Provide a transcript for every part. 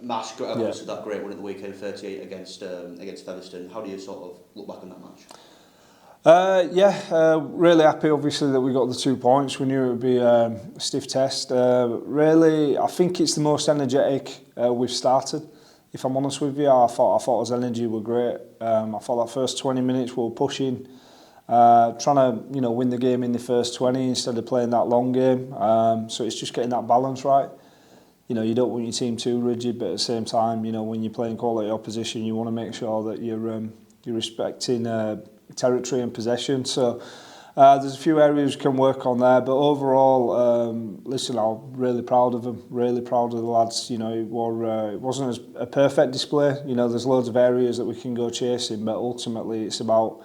Match, obviously that great win at the weekend, 38 against Featherston. How do you sort of look back on that match? Really happy obviously that we got the 2 points. We knew it would be a stiff test. Really, I think it's the most energetic we've started. If I'm honest with you, I thought his energy were great. I thought that first 20 minutes we were pushing, trying to win the game in the first 20 instead of playing that long game. So it's just getting that balance right. You don't want your team too rigid, but at the same time, when you're playing quality opposition, you want to make sure that you're respecting territory and possession. So there's a few areas we can work on there, but overall, listen, I'm really proud of them. Really proud of the lads. It wasn't a perfect display. There's loads of areas that we can go chasing, but ultimately it's about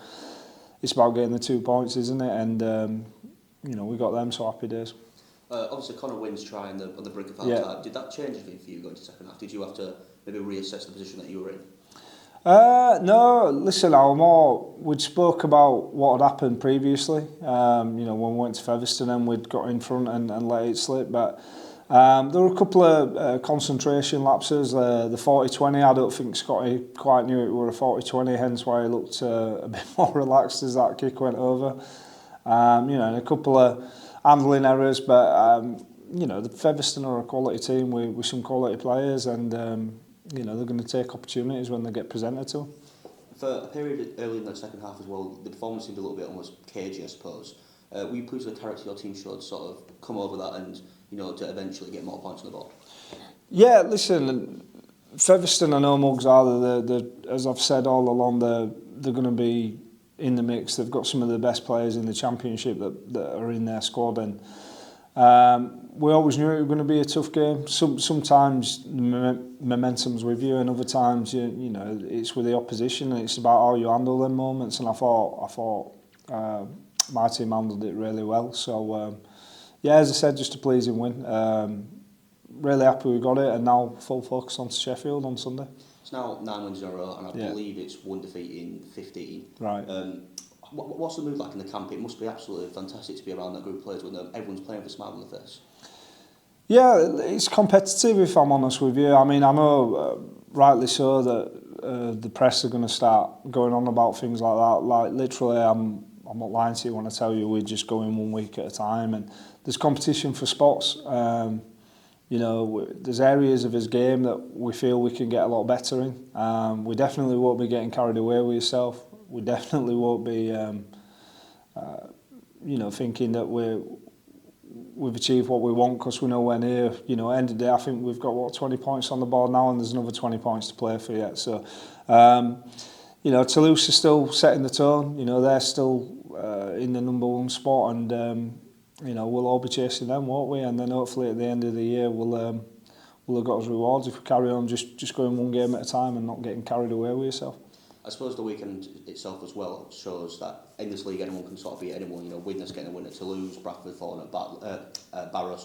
getting the 2 points, isn't it? And we got them, so happy days. Obviously, Connor wins try on the brink of half-time. Did that change anything for you going to second half? Did you have to maybe reassess the position that you were in? No, listen, we'd spoke about what had happened previously. When we went to Featherston and we'd got in front and let it slip. But there were a couple of concentration lapses. The 40-20, I don't think Scotty quite knew it were a 40-20, hence why he looked a bit more relaxed as that kick went over. And a couple of handling errors, but the Featherston are a quality team with some quality players, and they're going to take opportunities when they get presented to them. For a period early in the second half as well, the performance seemed a little bit almost cagey, I suppose. Were you pleased with the character your team showed, sort of come over that and to eventually get more points on the board? Yeah, listen, Featherston, I know Mugs are, as I've said all along, they're going to be in the mix. They've got some of the best players in the Championship that are in their squad, and we always knew it was going to be a tough game. Sometimes momentum's with you, and other times it's with the opposition, and it's about how you handle them moments. And I thought my team handled it really well. So as I said, just a pleasing win. Really happy we got it, and now full focus on Sheffield on Sunday. It's now 9 wins in a row, and I believe it's 1 defeat in 15. Right. What's the mood like in the camp? It must be absolutely fantastic to be around that group of players when everyone's playing with a smile on their face. Yeah, it's competitive, if I'm honest with you. I mean, I know, rightly so, that the press are going to start going on about things like that. Like, literally, I'm not lying to you when I tell you we're just going 1 week at a time, and there's competition for spots. There's areas of his game that we feel we can get a lot better in. We definitely won't be getting carried away with yourself. We definitely won't be, thinking that we've achieved what we want because we're nowhere near. At the end of the day, I think we've got 20 points on the board now, and there's another 20 points to play for yet. So, Toulouse is still setting the tone. They're still in the number 1 spot, and we'll all be chasing them, won't we? And then hopefully at the end of the year we'll have got us rewards if we carry on just going 1 game at a time and not getting carried away with yourself. I suppose the weekend itself as well shows that in this league anyone can sort of beat anyone. Widnes getting a win at Toulouse, Bradford falling at Barrow.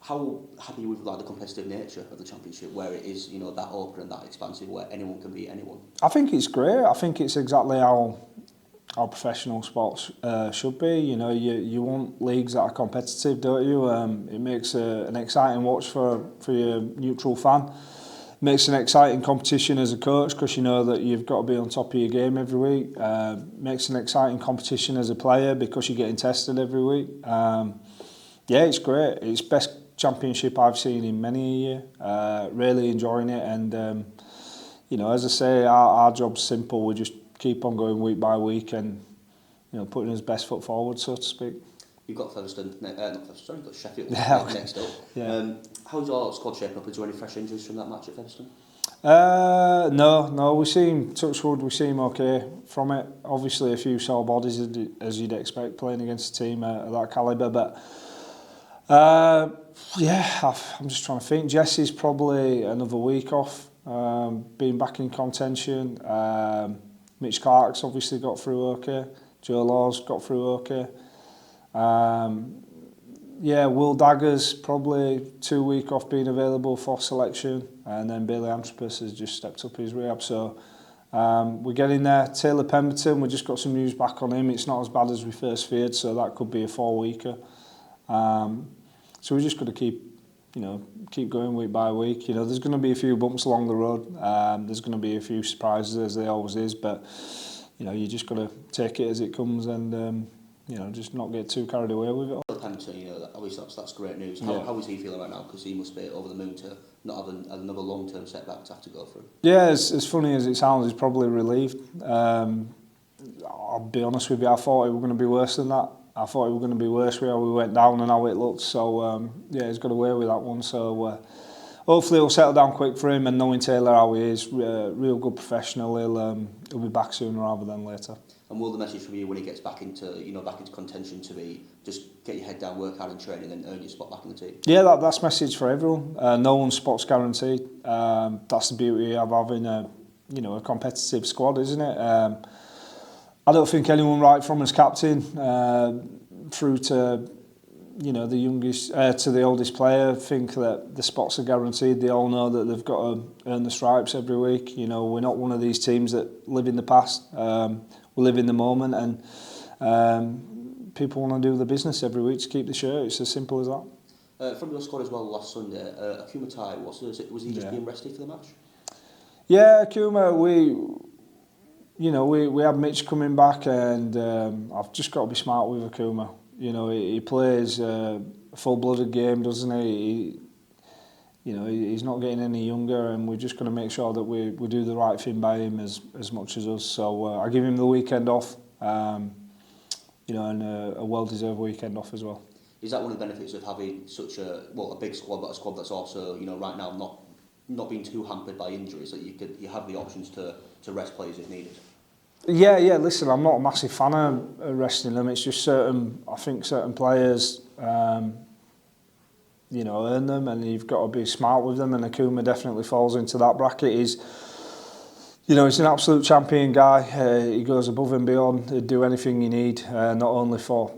How happy are you with the competitive nature of the Championship, where it is that open and that expansive, where anyone can beat anyone? I think it's great. I think it's exactly how professional sports should be. You want leagues that are competitive, don't you? It makes an exciting watch for your neutral fan. Makes an exciting competition as a coach because you know that you've got to be on top of your game every week. Makes an exciting competition as a player because you're getting tested every week. It's great. It's best Championship I've seen in many a year. Really enjoying it, and as I say, our job's simple. We just keep on going week by week and putting his best foot forward, so to speak. You've got Featherston, you've got Sheffield next up. Yeah. How's your squad shaping up? Is there any fresh injuries from that match at Featherston? No, we seem, touch wood, we seem okay from it. Obviously a few sore bodies as you'd expect playing against a team of that calibre, but I'm just trying to think. Jesse's probably another week off, being back in contention. Mitch Clark's obviously got through okay. Joe Law's got through okay. Will Dagger's probably 2 weeks off being available for selection, and then Bailey Antropos has just stepped up his rehab. So we're getting there. Taylor Pemberton, we just got some news back on him. It's not as bad as we first feared, so that could be a 4-weeker. So we just got to keep keep going week by week. There's going to be a few bumps along the road. There's going to be a few surprises, as there always is, but you just got to take it as it comes and just not get too carried away with it. Obviously that's great news. How is he feeling right now? Because he must be over the moon to not have another long-term setback to have to go through. Yeah, as funny as it sounds, he's probably relieved. I'll be honest with you, I thought it was going to be worse than that. I thought it was going to be worse with how we went down and how it looked. So he's got away with that one. So hopefully it'll settle down quick for him. And knowing Taylor how he is, real good professional, he'll be back sooner rather than later. And will the message from you when he gets back into contention to be just get your head down, work hard in training, and earn your spot back in the team? Yeah, that's message for everyone. No one's spot's guaranteed. That's the beauty of having a competitive squad, isn't it? I don't think anyone right from as captain through to the youngest to the oldest player think that the spots are guaranteed. They all know that they've got to earn the stripes every week. We're not one of these teams that live in the past. We live in the moment, and people want to do the business every week to keep the shirt. It's as simple as that. From your squad as well last Sunday, Akuma Tai, was he just being rested for the match? Yeah, Akuma, we had Mitch coming back, and I've just got to be smart with Akuma. He plays a full-blooded game, doesn't he? He's not getting any younger, and we're just going to make sure that we do the right thing by him as much as us. So I give him the weekend off, and a well-deserved weekend off as well. Is that one of the benefits of having such a big squad, but a squad that's also right now not being too hampered by injuries, that you have the options to rest players if needed? Yeah. Listen, I'm not a massive fan of resting them. It's just I think certain players, earn them, and you've got to be smart with them. And Akuma definitely falls into that bracket. He's an absolute champion guy. He goes above and beyond. He'd do anything you need, not only for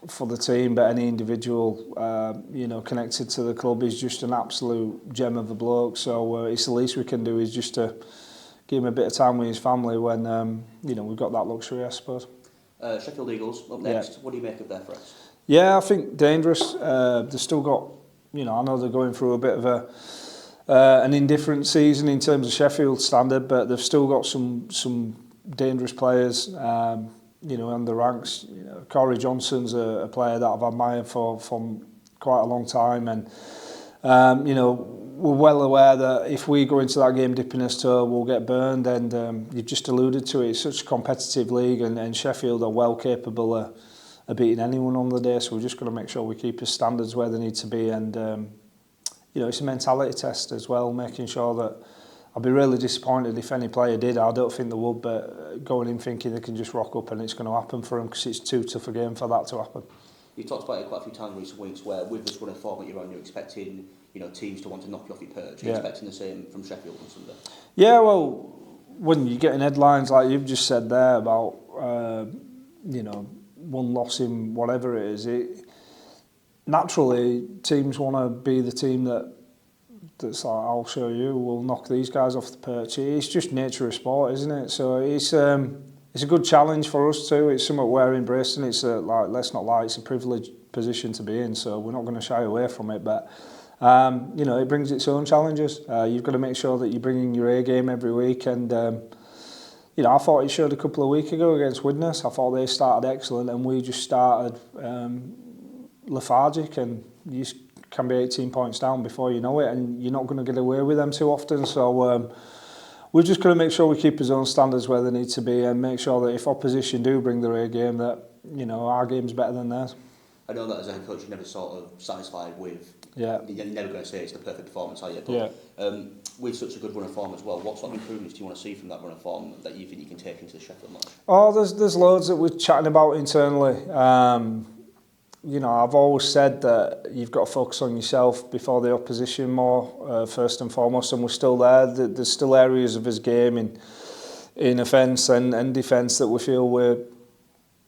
the team, but any individual, connected to the club. He's just an absolute gem of a bloke. So it's the least we can do is just to give him a bit of time with his family when we've got that luxury, I suppose. Sheffield Eagles up next. Yeah. What do you make of their threats? Yeah, I think dangerous. They've still got, I know they're going through a bit of an indifferent season in terms of Sheffield standard, but they've still got some dangerous players, in the ranks. Corey Johnson's a player that I've admired for quite a long time, and we're well aware that if we go into that game dipping us toe, we'll get burned, and you've just alluded to it. It's such a competitive league, and Sheffield are well capable of beating anyone on the day, so we're just going to make sure we keep his standards where they need to be, and it's a mentality test as well, making sure that I'd be really disappointed if any player did. I don't think they would, but going in thinking they can just rock up and it's going to happen for them, because it's too tough a game for that to happen. You've talked about it quite a few times in recent weeks where with this running format you're on, you're expecting teams to want to knock you off your perch. You're expecting the same from Sheffield on Sunday? Yeah, well, when you're getting headlines like you've just said there about one loss in whatever it is, naturally teams want to be the team that's like, I'll show you, we'll knock these guys off the perch. It's just nature of sport, isn't it? So it's a good challenge for us too. It's something we're embracing. It's let's not lie, it's a privileged position to be in, so we're not going to shy away from it, but it brings its own challenges. You've got to make sure that you're bringing your A game every week, and I thought it showed a couple of weeks ago against Widnes. I thought they started excellent, and we just started lethargic, and you can be 18 points down before you know it, and you're not going to get away with them too often. So we're just going to make sure we keep his own standards where they need to be, and make sure that if opposition do bring their A game, that our game's better than theirs. I know that as a head coach you're never sort of satisfied with. Yeah. You're never going to say it's the perfect performance, are you? But, yeah. With such a good run of form as well, what sort of improvements do you want to see from that run of form that you think you can take into the Sheffield match? Oh, there's loads that we're chatting about internally. I've always said that you've got to focus on yourself before the opposition more, first and foremost, and we're still there. There's still areas of his game in offence and defence that we feel we're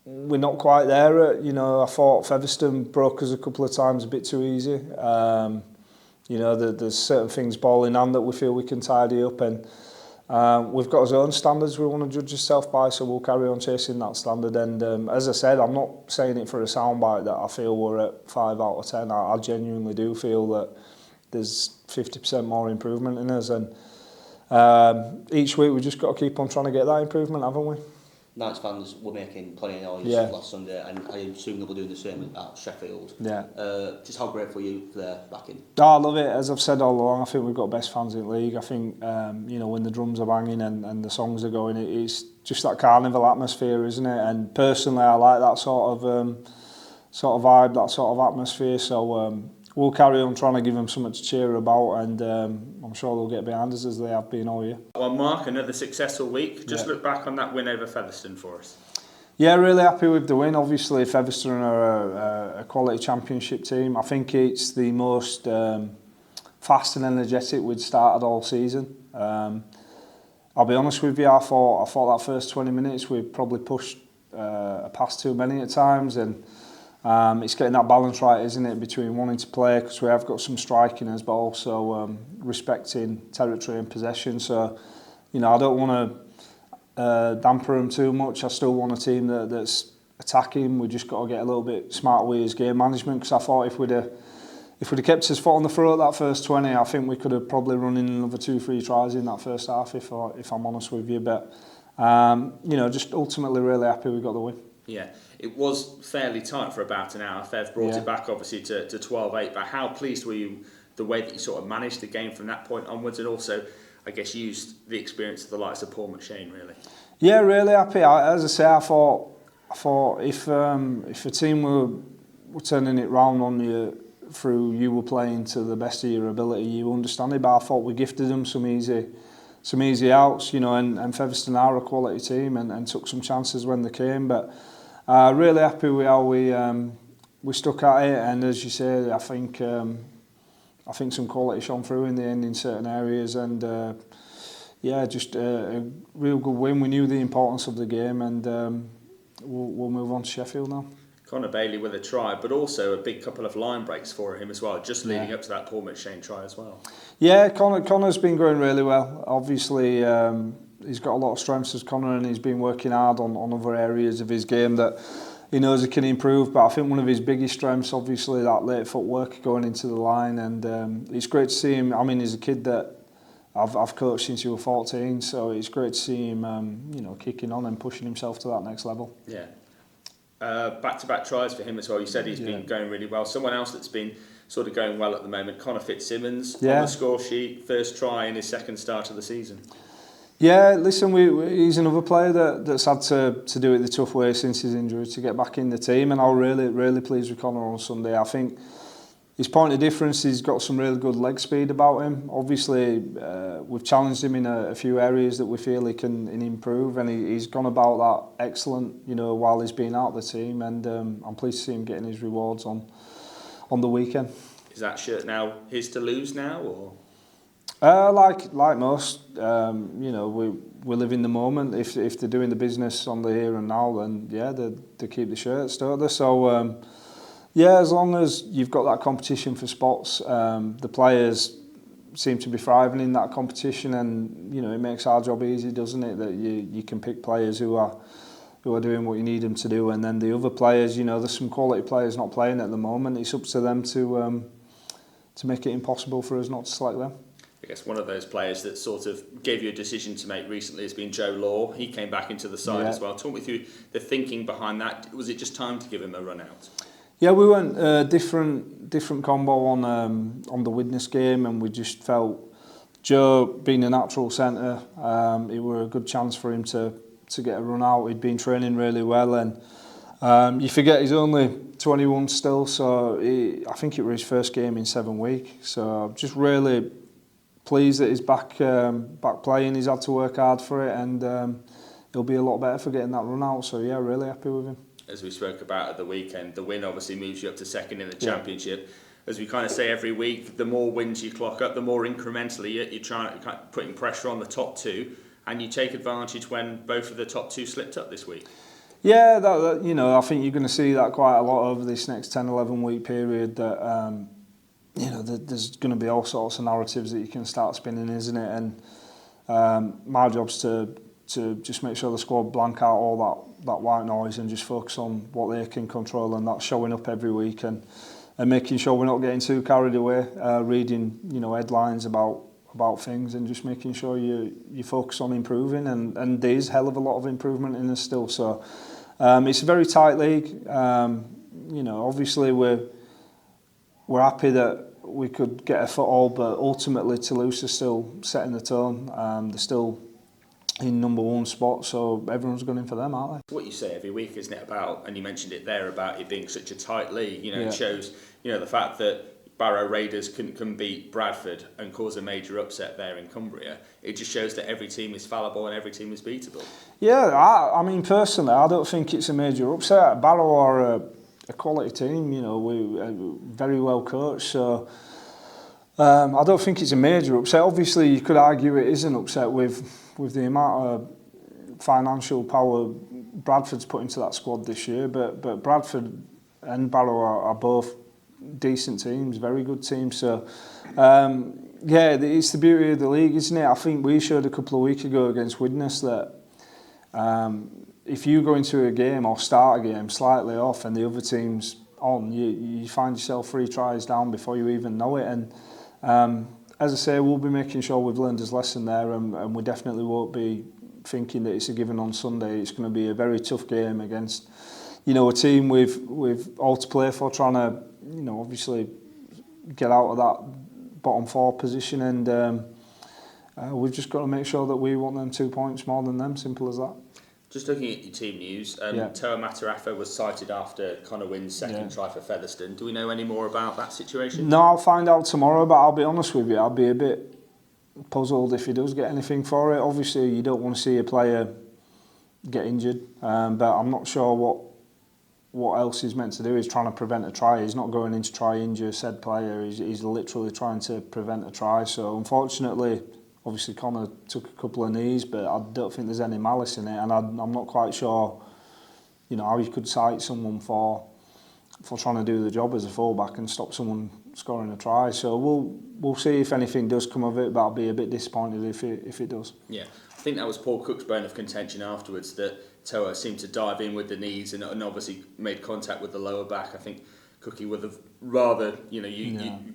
not quite there at. I thought Featherston broke us a couple of times a bit too easy. There's certain things ball in hand that we feel we can tidy up, and We've got our own standards we want to judge ourselves by, so we'll carry on chasing that standard. And as I said, I'm not saying it for a soundbite that I feel we're at 5 out of 10. I genuinely do feel that there's 50% more improvement in us. And each week we've just got to keep on trying to get that improvement, haven't we? Knights fans were making plenty of noise last Sunday, and I assume they'll be doing the same at Sheffield. Yeah. Just how grateful are you for their backing? I love it. As I've said all along, I think we've got best fans in the league. I think when the drums are banging and the songs are going, it's just that carnival atmosphere, isn't it? And personally, I like that sort of vibe, that sort of atmosphere. So we'll carry on trying to give them something to cheer about, and I'm sure they'll get behind us as they have been all year. Well, Mark, another successful week. Just look back on that win over Featherston for us. Yeah, really happy with the win. Obviously, Featherston are a quality championship team. I think it's the most fast and energetic we'd started all season. I'll be honest with you, I thought that first 20 minutes we probably pushed past too many at times, and it's getting that balance right, isn't it, between wanting to play, because we have got some striking us, but also respecting territory and possession. So, I don't want to damper them too much. I still want a team that's attacking. We just got to get a little bit smarter with his game management, because I thought if we'd have kept his foot on the throat that first 20, I think we could have probably run in another 2-3 tries in that first half, if I'm honest with you. But just ultimately really happy we got the win. Yeah, it was fairly tight for about an hour. Fev brought it back obviously to 12-8, but how pleased were you the way that you sort of managed the game from that point onwards, and also, I guess, used the experience of the likes of Paul McShane, really? Yeah, really happy. As I say, I thought if a team were turning it round on you through you were playing to the best of your ability, you understand it, but I thought we gifted them some easy outs, and Featherston are a quality team and took some chances when they came, but really happy with how we stuck at it, and as you say, I think some quality shone through in the end in certain areas, and just a real good win. We knew the importance of the game, and we'll move on to Sheffield now. Connor Bailey with a try, but also a big couple of line breaks for him as well, just leading up to that Paul McShane try as well. Yeah, Connor's been going really well. Obviously, he's got a lot of strengths as Connor, and he's been working hard on other areas of his game that he knows he can improve. But I think one of his biggest strengths, obviously, that late footwork going into the line, and it's great to see him. I mean, he's a kid that I've coached since he was 14, so it's great to see him, kicking on and pushing himself to that next level. Yeah. Back-to-back tries for him as well. You said he's been going really well. Someone else that's been sort of going well at the moment, Connor Fitzsimmons, on the score sheet, first try in his second start of the season. Yeah, listen, he's another player that's had to do it the tough way since his injury to get back in the team, and I'm really pleased with Connor on Sunday. I think his point of difference, he's got some really good leg speed about him. Obviously, we've challenged him in a few areas that we feel he can improve, and he's gone about that excellent, while he's been out of the team, and I'm pleased to see him getting his rewards on the weekend. Is that shirt now his to lose now, or? Like most, we live in the moment. If they're doing the business on the here and now, then they keep the shirts, don't they? So. As long as you've got that competition for spots, the players seem to be thriving in that competition, and it makes our job easy, doesn't it? That you can pick players who are doing what you need them to do, and then the other players, there's some quality players not playing at the moment. It's up to them to make it impossible for us not to select them. I guess one of those players that sort of gave you a decision to make recently has been Joe Law. He came back into the side as well. Talk me through the thinking behind that. Was it just time to give him a run out? Yeah, we went different combo on the Widnes game, and we just felt Joe being a natural centre, it were a good chance for him to get a run out. He'd been training really well, and you forget he's only 21 still, so I think it was his first game in 7 weeks. So I'm just really pleased that he's back playing. He's had to work hard for it, and he'll be a lot better for getting that run out. So yeah, really happy with him. As we spoke about at the weekend, the win obviously moves you up to second in the championship. As we kind of say every week, the more wins you clock up, the more incrementally you're trying to putting pressure on the top two, and you take advantage when both of the top two slipped up this week. Yeah, I think you're going to see that quite a lot over this next 10-11 week period. That there's going to be all sorts of narratives that you can start spinning, isn't it? And My job's to just make sure the squad blank out all that white noise and just focus on what they can control, and that's showing up every week and making sure we're not getting too carried away, reading headlines about things, and just making sure you focus on improving, and there's hell of a lot of improvement in us still. So it's a very tight league. Obviously we're happy that we could get a foothold, but ultimately Toulouse are still setting the tone. They're still in number one spot, so everyone's going in for them, aren't they? What you say every week, isn't it, about, and you mentioned it there, about it being such a tight league, Yeah. It shows, the fact that Barrow Raiders can beat Bradford and cause a major upset there in Cumbria. It just shows that every team is fallible and every team is beatable. Yeah, I mean, personally, I don't think it's a major upset. Barrow are a quality team, we very well coached, so I don't think it's a major upset. Obviously, you could argue it is an upset with the amount of financial power Bradford's put into that squad this year, but Bradford and Barrow are both decent teams, very good teams. So, it's the beauty of the league, isn't it? I think we showed a couple of weeks ago against Widnes that if you go into a game or start a game slightly off and the other team's on, you find yourself 3 tries down before you even know it. And as I say, we'll be making sure we've learned his lesson there, and we definitely won't be thinking that it's a given on Sunday. It's going to be a very tough game against, a team with all to play for, trying to, obviously get out of that bottom 4 position, and we've just got to make sure that we want them 2 points more than them. Simple as that. Just looking at your team news, Toa Matarafa was cited after Connor Wynn's second try for Featherston. Do we know any more about that situation? No, I'll find out tomorrow, but I'll be honest with you, I'll be a bit puzzled if he does get anything for it. Obviously, you don't want to see a player get injured, but I'm not sure what else he's meant to do. He's trying to prevent a try. He's not going in to try injure said player. He's literally trying to prevent a try. So unfortunately, obviously Connor took a couple of knees, but I don't think there's any malice in it, and I'm not quite sure, how you could cite someone for trying to do the job as a fullback and stop someone scoring a try. So we'll see if anything does come of it, but I'll be a bit disappointed if it does. Yeah, I think that was Paul Cooke's bone of contention afterwards, that Toa seemed to dive in with the knees and obviously made contact with the lower back. I think Cookie would have rather, you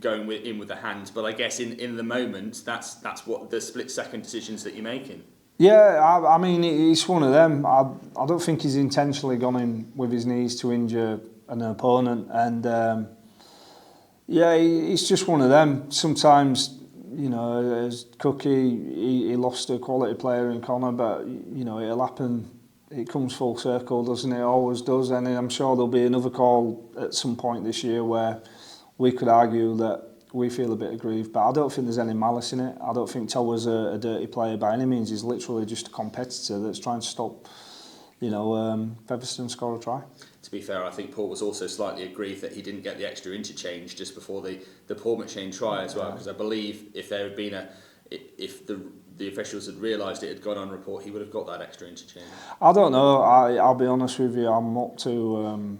going in with the hands, but I guess in the moment, that's what the split-second decisions that you're making. Yeah, I mean, it's one of them. I don't think he's intentionally gone in with his knees to injure an opponent, and it's just one of them. Sometimes, as Cookie, he lost a quality player in Connor, but it'll happen. It comes full circle, doesn't it? It always does, and I'm sure there'll be another call at some point this year where we could argue that we feel a bit aggrieved, but I don't think there's any malice in it. I don't think Toa's a dirty player by any means. He's literally just a competitor that's trying to stop, Featherston score a try. To be fair, I think Paul was also slightly aggrieved that he didn't get the extra interchange just before the Paul McShane try as well, because I believe if there had been if the officials had realised it had gone on report, he would have got that extra interchange. I don't know. I'll be honest with you. I'm not too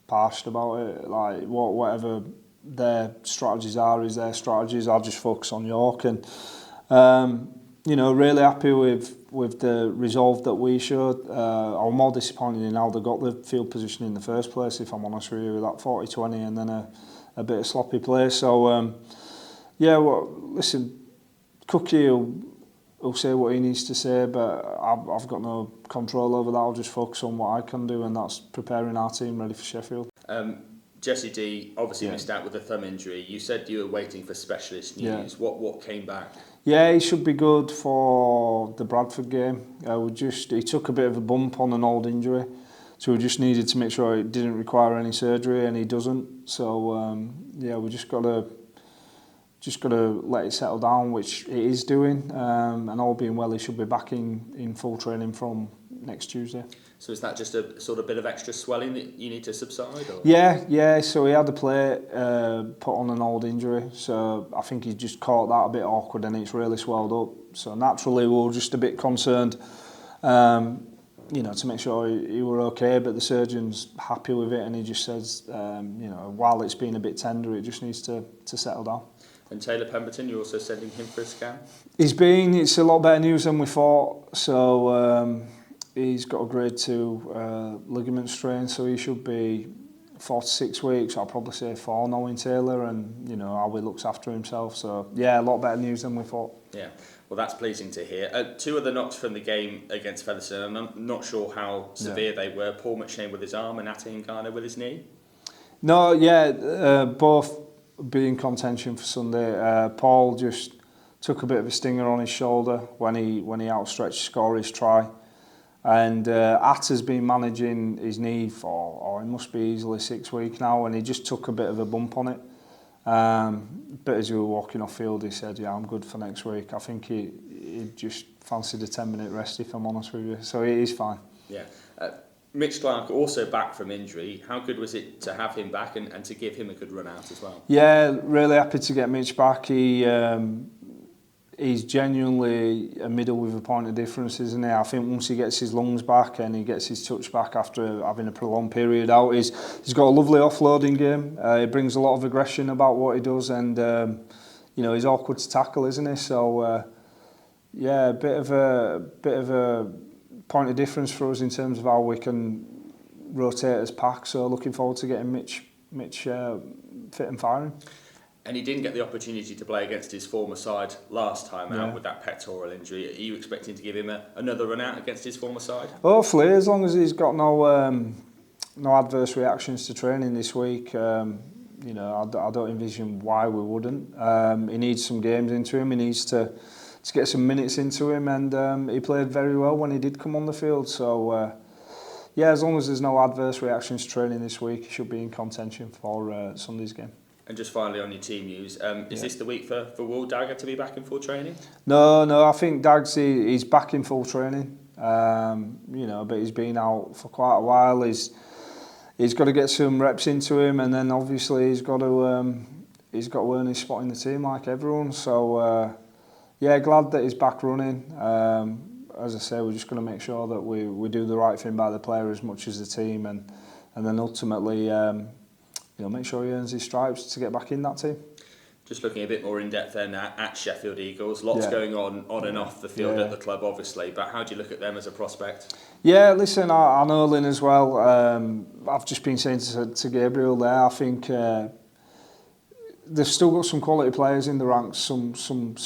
passionate about it. Like whatever their strategies are is their strategies. I'll just focus on York, and really happy with the resolve that we showed. I'm more disappointed in how they got the field position in the first place, if I'm honest with you, with that 40-20 and then a bit of sloppy play. So listen, Cookie will say what he needs to say, but I've got no control over that. I'll just focus on what I can do, and that's preparing our team ready for Sheffield. Jesse D obviously missed out with a thumb injury. You said you were waiting for specialist news. What came back? Yeah, he should be good for the Bradford game. He took a bit of a bump on an old injury, so we just needed to make sure it didn't require any surgery, and he doesn't. So we just got to let it settle down, which it is doing, and all being well, he should be back in full training from next Tuesday. So is that just a sort of bit of extra swelling that you need to subside? Or? Yeah. So he had the plate put on an old injury, so I think he just caught that a bit awkward, and it's really swelled up. So naturally, we were just a bit concerned, to make sure he were okay. But the surgeon's happy with it, and he just says, while it's been a bit tender, it just needs to settle down. And Taylor Pemberton, you're also sending him for a scan? It's a lot better news than we thought. So he's got a grade 2 ligament strain, so he should be 4 to 6 weeks. I'll probably say 4 knowing Taylor and how he looks after himself. So yeah, a lot better news than we thought. Yeah, well that's pleasing to hear. 2 other knocks from the game against Featherston. I'm not sure how severe they were. Paul McShane with his arm and Ate Ngana with his knee. No, yeah, both be in contention for Sunday. Paul just took a bit of a stinger on his shoulder when he outstretched to score his try. And Atta's been managing his knee for, it must be easily 6 weeks now, and he just took a bit of a bump on it. But as we were walking off field, he said, yeah, I'm good for next week. I think he just fancied a 10-minute rest, if I'm honest with you. So he is fine. Yeah. Mitch Clark also back from injury. How good was it to have him back and to give him a good run out as well? Yeah, really happy to get Mitch back. He's genuinely a middle with a point of difference, isn't he? I think once he gets his lungs back and he gets his touch back after having a prolonged period out, he's got a lovely offloading game. He brings a lot of aggression about what he does, and he's awkward to tackle, isn't he? So yeah, a bit of a point of difference for us in terms of how we can rotate as pack. So looking forward to getting Mitch fit and firing. And he didn't get the opportunity to play against his former side last time out with that pectoral injury. Are you expecting to give him another run out against his former side? Hopefully, as long as he's got no adverse reactions to training this week. I don't envision why we wouldn't. He needs some games into him. He needs to get some minutes into him, and he played very well when he did come on the field. So as long as there's no adverse reactions to training this week, he should be in contention for Sunday's game. And just finally on your team news, is this the week for Will Dagger to be back in full training? No, I think Dags, he's back in full training. But he's been out for quite a while. He's got to get some reps into him, and then obviously he's got to earn his spot in the team like everyone. So glad that he's back running. As I say, we're just going to make sure that we do the right thing by the player as much as the team, and then ultimately make sure he earns his stripes to get back in that team. Just looking a bit more in depth then at Sheffield Eagles, lots going on and off the field at the club obviously, but how do you look at them as a prospect? Yeah, listen, I know Lynn as well. I've just been saying to Gabriel there, I think they've still got some quality players in the ranks, some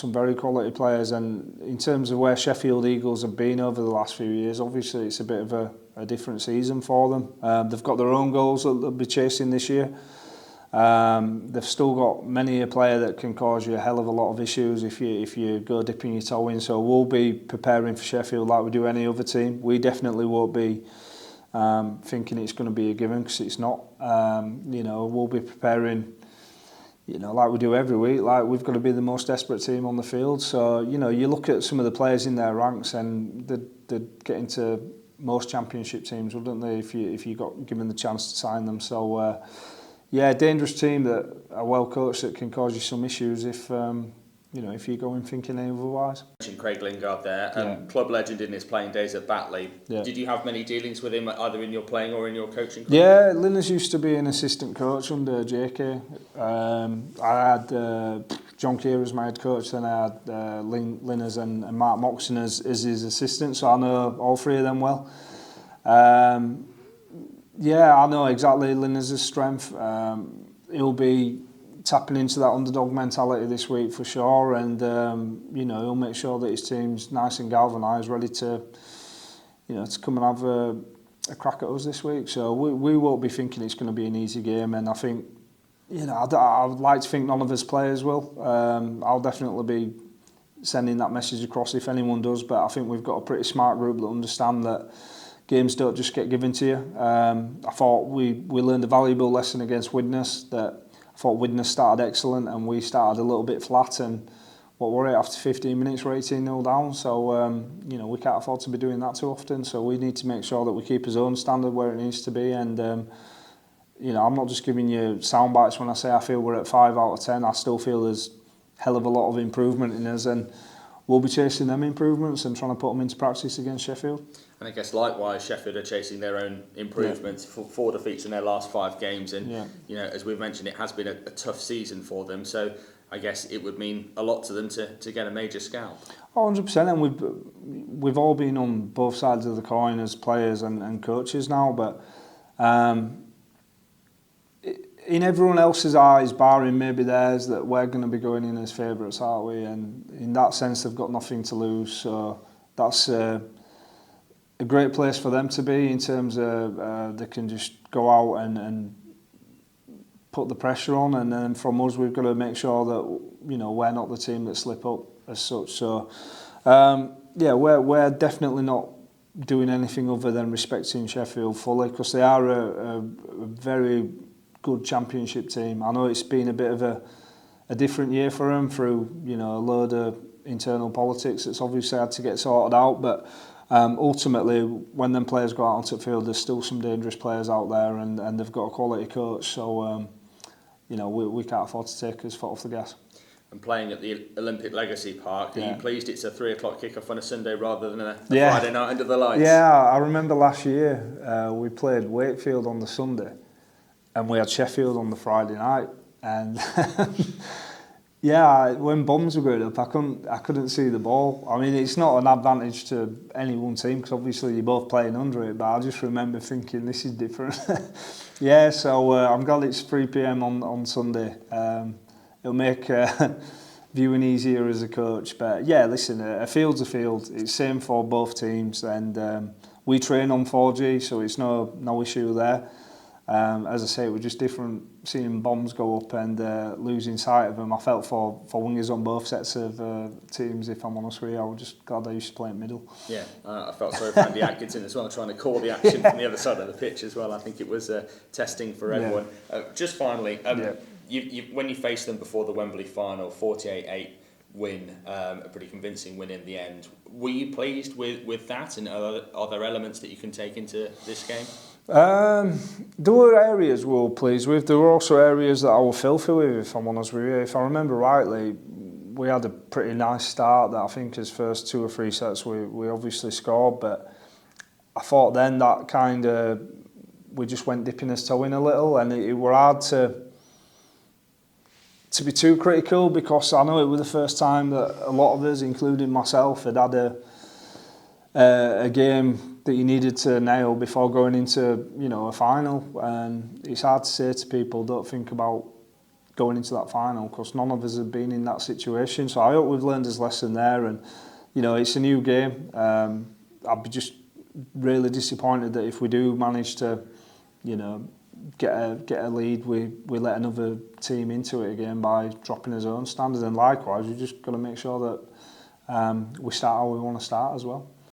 very quality players, and in terms of where Sheffield Eagles have been over the last few years, obviously it's a bit of a different season for them. They've got their own goals that they'll be chasing this year. They've still got many a player that can cause you a hell of a lot of issues if you go dipping your toe in. So we'll be preparing for Sheffield like we do any other team. We definitely won't be thinking it's going to be a given, because it's not. We'll be preparing, like we do every week. Like, we've got to be the most desperate team on the field. So you look at some of the players in their ranks, and they'd get into most championship teams, wouldn't they, if you got given the chance to sign them. So dangerous team that are well coached, that can cause you some issues if you go in thinking otherwise. Mentioned Craig Lingard there, club legend in his playing days at Batley. Yeah. Did you have many dealings with him either in your playing or in your coaching career? Yeah, Linners used to be an assistant coach under JK. I had John Keir as my head coach, then I had Linners and Mark Moxon as his assistant, so I know all three of them well. I know exactly Linners' strength. He'll be tapping into that underdog mentality this week for sure, and he'll make sure that his team's nice and galvanised, ready to come and have a crack at us this week. So we won't be thinking it's going to be an easy game, and I think I'd like to think none of us players will. I'll definitely be sending that message across if anyone does, but I think we've got a pretty smart group that understand that games don't just get given to you. I thought we learned a valuable lesson against Widnes, that I thought Widnes started excellent and we started a little bit flat, and what were it, after 15 minutes we're 18-0 down, so we can't afford to be doing that too often, so we need to make sure that we keep his own standard where it needs to be, and I'm not just giving you sound bites when I say I feel we're at 5 out of 10. I still feel there's a hell of a lot of improvement in us, and we'll be chasing them improvements and trying to put them into practice against Sheffield. And I guess likewise, Sheffield are chasing their own improvements. For 4 defeats in their last 5 games, and as we've mentioned, it has been a tough season for them. So I guess it would mean a lot to them to get a major scalp. 100%, and we've all been on both sides of the coin as players and coaches now, but in everyone else's eyes, barring maybe theirs, that we're going to be going in as favourites, aren't we? And in that sense, they've got nothing to lose, so that's a great place for them to be in terms of they can just go out and put the pressure on, and then from us, we've got to make sure that, you know, we're not the team that slip up as such. So yeah, we're definitely not doing anything other than respecting Sheffield fully, because they are a very good championship team. I know it's been a bit of a different year for them through, you know, a load of internal politics that's obviously had to get sorted out, but ultimately when them players go out onto the field, there's still some dangerous players out there, and they've got a quality coach, so you know, we can't afford to take his foot off the gas. And playing at the Olympic Legacy Park, are you pleased it's a 3 o'clock kick-off on a Sunday rather than a Friday night under the lights? Yeah, I remember last year we played Wakefield on the Sunday and we had Sheffield on the Friday night, and yeah, when bombs were going up, I couldn't see the ball. I mean, it's not an advantage to any one team because obviously you're both playing under it, but I just remember thinking this is different. Yeah, so I'm glad it's 3 p.m. on Sunday. It'll make viewing easier as a coach. But yeah, listen, a field's a field. It's same for both teams, and we train on 4G, so it's no issue there. As I say, it was just different seeing bombs go up and losing sight of them. I felt for wingers on both sets of teams, if I'm honest with you. I was just glad I used to play in middle. Yeah, I felt sorry for Andy Atkinson as well, trying to call the action from the other side of the pitch as well. I think it was testing for everyone. Just finally, when you faced them before the Wembley final, 48-8 win, a pretty convincing win in the end. Were you pleased with that, and are there elements that you can take into this game? There were areas we were pleased with. There were also areas that I was filthy with, if I'm honest with you. If I remember rightly, we had a pretty nice start that I think his first 2 or 3 sets we obviously scored, but I thought then that kind of, we just went dipping his toe in a little, and it were hard to be too critical, because I know it was the first time that a lot of us, including myself, had a game that you needed to nail before going into, you know, a final. And it's hard to say to people, don't think about going into that final, because none of us have been in that situation. So I hope we've learned his lesson there, and you know, it's a new game. I'd be just really disappointed that if we do manage to, you know, get a lead, we let another team into it again by dropping his own standards. And likewise, we just got to make sure that we start how we want to start as well.